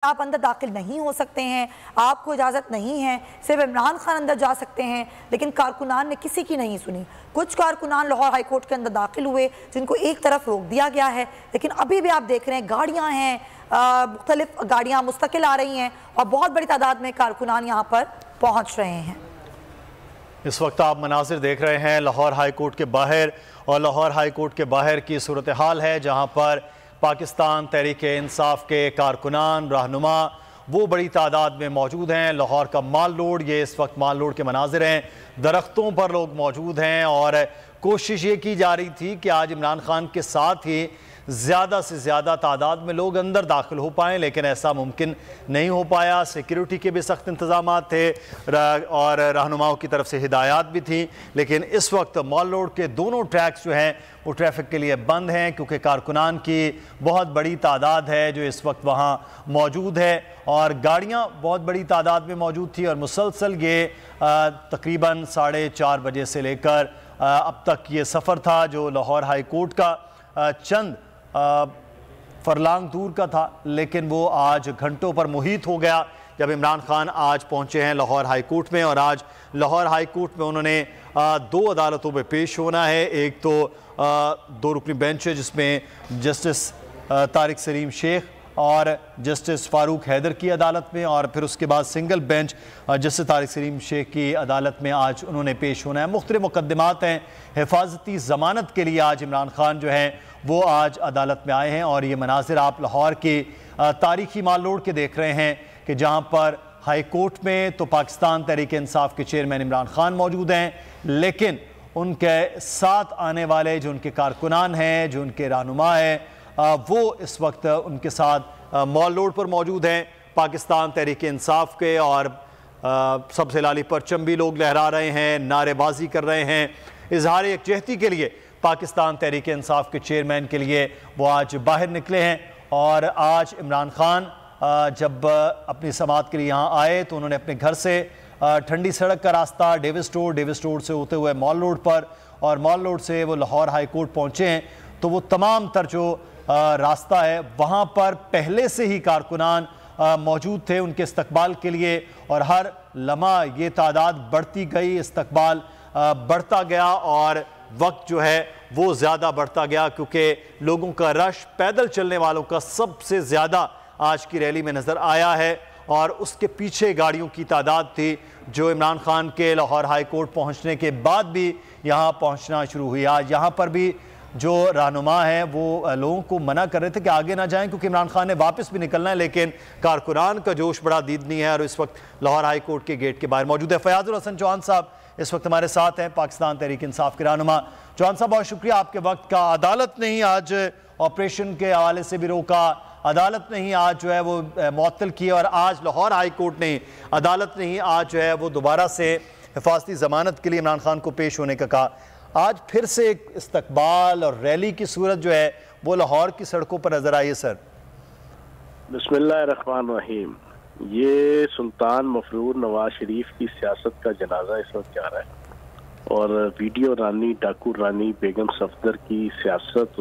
आप अंदर दाखिल नहीं हो सकते हैं, आपको इजाज़त नहीं है, सिर्फ इमरान खान अंदर जा सकते हैं। लेकिन कारकुनान ने किसी की नहीं सुनी। कुछ कारकुनान लाहौर हाई कोर्ट के अंदर दाखिल हुए जिनको एक तरफ रोक दिया गया है, लेकिन अभी भी आप देख रहे हैं गाड़ियाँ हैं, मुख्तलिफ गाड़ियाँ मुस्तकिल आ रही हैं और बहुत बड़ी तादाद में कारकुनान यहाँ पर पहुँच रहे हैं। इस वक्त आप मनाजिर देख रहे हैं लाहौर हाई कोर्ट के बाहर, और लाहौर हाई कोर्ट के बाहर की सूरत हाल है जहाँ पर पाकिस्तान तहरीक इंसाफ के कारकुनान रहनुमा वो बड़ी तादाद में मौजूद हैं। लाहौर का माल रोड, ये इस वक्त माल रोड के मनाजिर हैं, दरख्तों पर लोग मौजूद हैं और कोशिश ये की जा रही थी कि आज इमरान खान के साथ ही ज़्यादा से ज़्यादा तादाद में लोग अंदर दाखिल हो पाएँ, लेकिन ऐसा मुमकिन नहीं हो पाया। सिक्योरिटी के भी सख्त इंतज़ामात थे और रहनुमाओं की तरफ से हिदायत भी थी, लेकिन इस वक्त मॉल रोड के दोनों ट्रैक्स जो हैं वो ट्रैफिक के लिए बंद हैं, क्योंकि कारकुनान की बहुत बड़ी तादाद है जो इस वक्त वहाँ मौजूद है और गाड़ियाँ बहुत बड़ी तादाद में मौजूद थी। और मुसलसल ये तकरीबन 4:30 बजे से लेकर अब तक ये सफ़र था जो लाहौर हाई कोर्ट का चंद फरलांग दूर का था, लेकिन वो आज घंटों पर मुहित हो गया जब इमरान खान आज पहुंचे हैं लाहौर हाई कोर्ट में। और आज लाहौर हाई कोर्ट में उन्होंने 2 अदालतों में पेश होना है। एक तो 2 रुकनी बेंच है जिसमें जस्टिस तारिक सलीम शेख और जस्टिस फारूक हैदर की अदालत में, और फिर उसके बाद single bench justice Tariq Salim Sheikh की अदालत में आज उन्होंने पेश होना है। मुख्तलिफ मुकदमात हैं। हिफाजती ज़मानत के लिए आज इमरान खान जो हैं वो आज अदालत में आए हैं। और ये मनाजिर आप लाहौर की तारीखी माल रोड के देख रहे हैं कि जहाँ पर हाई कोर्ट में तो पाकिस्तान तहरीक इंसाफ के चेयरमैन इमरान खान मौजूद हैं, लेकिन उनके साथ आने वाले जो उनके कारकुनान हैं, जो उनके रहनुमा हैं, वो इस वक्त उनके साथ मॉल रोड पर मौजूद हैं पाकिस्तान तहरीक इंसाफ के। और सबसे लाली परचम भी लोग लहरा रहे हैं, नारेबाजी कर रहे हैं। इजहार यकजहती के लिए पाकिस्तान तहरीक इंसाफ के चेयरमैन के लिए वो आज बाहर निकले हैं। और आज इमरान खान जब अपनी समात के लिए यहाँ आए तो उन्होंने अपने घर से ठंडी सड़क का रास्ता डेविस रोड से होते हुए मॉल रोड पर, और मॉल रोड से वो लाहौर हाई कोर्ट पहुँचे हैं। तो वो तमाम तर जो रास्ता है वहाँ पर पहले से ही कारकुनान मौजूद थे उनके इस्तकबाल के लिए, और हर लम्हा ये तादाद बढ़ती गई, इस्तकबाल बढ़ता गया और वक्त जो है वो ज़्यादा बढ़ता गया, क्योंकि लोगों का रश पैदल चलने वालों का सबसे ज़्यादा आज की रैली में नज़र आया है। और उसके पीछे गाड़ियों की तादाद थी जो इमरान खान के लाहौर हाई कोर्ट पहुँचने के बाद भी यहाँ पहुँचना शुरू हुई। आज यहाँ पर भी जो रहनुमा है वो लोगों को मना कर रहे थे कि आगे ना जाएं, क्योंकि इमरान खान ने वापस भी निकलना है, लेकिन कारकुनान का जोश बड़ा दीदनी है और इस वक्त लाहौर हाई कोर्ट के गेट के बाहर मौजूद है। फयाजुल हसन चौहान साहब इस वक्त हमारे साथ हैं, पाकिस्तान तहरीक इंसाफ के रहनुमा। चौहान साहब, बहुत शुक्रिया आपके वक्त का। अदालत ने ही आज ऑपरेशन के हवाले से भी रोका, अदालत ने ही आज जो है वो मुअत्तल किया, और आज लाहौर हाई कोर्ट ने अदालत ने ही आज जो है वो दोबारा से हिफाजती ज़मानत के लिए इमरान खान को पेश होने का कहा। आज फिर से एक इस्तकबाल और रैली की सूरत जो है वो लाहौर की सड़कों पर नजर आई है। सर, बिस्मिल्लाहिर्रहमानिर्रहीम। ये सुल्तान मफरूर नवाज शरीफ की सियासत का जनाजा इस वक्त जा रहा है, और वीडियो रानी, डाकू रानी बेगम सफदर की सियासत,